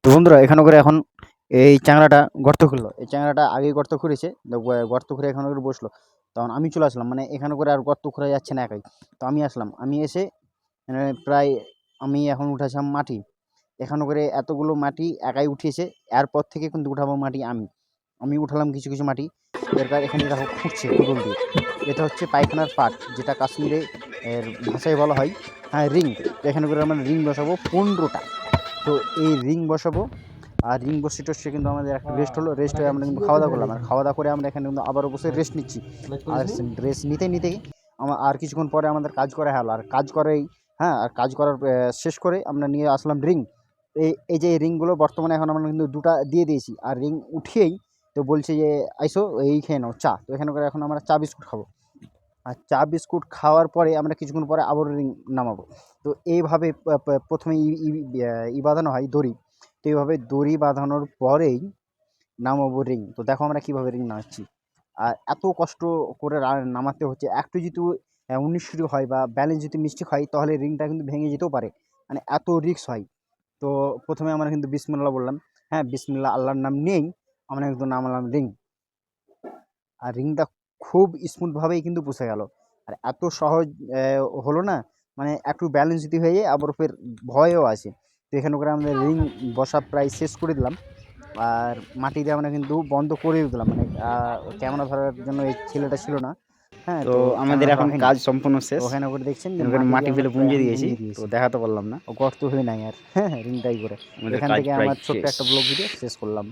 তো বন্ধুরা এখানে করে এখন এই চ্যাংড়াটা গর্ত খুললো। এই চ্যাংড়াটা আগেই গর্ত খুঁড়েছে, গর্ত খুঁড়ে এখানে করে বসলো। তখন আমি চলে আসলাম, মানে এখানে করে আর গর্ত খোঁড়া যাচ্ছে না একাই। তো আমি আসলাম, আমি এসে প্রায় আমি এখন উঠাছিলাম মাটি। এখানে করে এতগুলো মাটি একাই উঠিয়েছে। এরপর থেকে কিন্তু উঠাবো মাটি আমি উঠালাম কিছু কিছু মাটি। এরপর এখানে দেখো খুঁড়ছে কোদাল দিয়ে। এটা হচ্ছে পায়খানার পাট, যেটা কাশ্মীরে এর ভাষায় বলা হয় রিং। তো এখানে করে আমরা রিং বসাবো 15টা। তো এই রিং বসাবো, আর রিং বসে টসে কিন্তু আমাদের একটা রেস্ট হলো। রেস্ট হয়ে আমরা কিন্তু খাওয়া দাওয়া করলাম, আর খাওয়া দাওয়া করে আমরা এখানে কিন্তু আবারও বসে রেস্ট নিচ্ছি। আর রেস্ট নিতে নিতেই আর কিছুক্ষণ পরে আমাদের কাজ করা হলো। আর কাজ করেই আর কাজ করার শেষ করে আমরা নিয়ে আসলাম রিং। এই যে রিংগুলো বর্তমানে এখন আমরা কিন্তু দুটা দিয়ে দিয়েছি। আর রিং উঠিয়েই তো বলছে যে আইসো এই খেয়ে নাও চা। তো এখানে করে এখন আমরা চা বিস্কুট খাবো। আর চা বিস্কুট খাওয়ার পরে আমরা কিছুক্ষণ পরে আবার রিং নামাবো। তো এইভাবে প্রথমে বাঁধানো হয় দড়ি। তো এইভাবে দড়ি বাঁধানোর পরেই নামাবো রিং। তো দেখো আমরা কীভাবে রিং নামাচ্ছি। আর এত কষ্ট করে নামাতে হচ্ছে। একটু যদি 19 হয় বা ব্যালেন্স যদি মিস্টেক হয়, তাহলে রিংটা কিন্তু ভেঙে যেতেও পারে। মানে এত রিস্ক হয়। তো প্রথমে আমরা কিন্তু বিসমিল্লাহ বললাম। বিসমিল্লাহ আল্লাহর নাম নিয়েই আমরা কিন্তু নামালাম রিং। আর রিংটা খুব স্মুথভাবেই কিন্তু পুষে গেল। আর এত সহজ হলো না, মানে একটু ব্যালেন্স যদি হয়ে যায়, আবার ফের ভয়ও আছে। তো এখানে করে আমাদের রিং বসা প্রায় শেষ করে দিলাম। আর মাটি দিয়ে আমরা কিন্তু বন্ধ করেও দিলাম, মানে ক্যামেরা ধরার জন্য এই ছেলেটা ছিল না। তো তো আমাদের ক্যামেরা ধরা এখন হয়নি। কাজ সম্পূর্ণ তো শেষ। ওখানে করে দেখছেন যে এখানে মাটি দিয়ে মাটি আমরা ফেলে প্রায় পুঁজে এখন দিয়েছি, গুঁজে তো দিয়েছি। দেখাতে পারলাম না। ও গর্ত হয়ে নাই আর রিংটাই করে। আমাদের এখান কাজ থেকে প্রায় আমার ছোট্ট শেষ। একটা ব্লগ ভিডিও শেষ করলাম।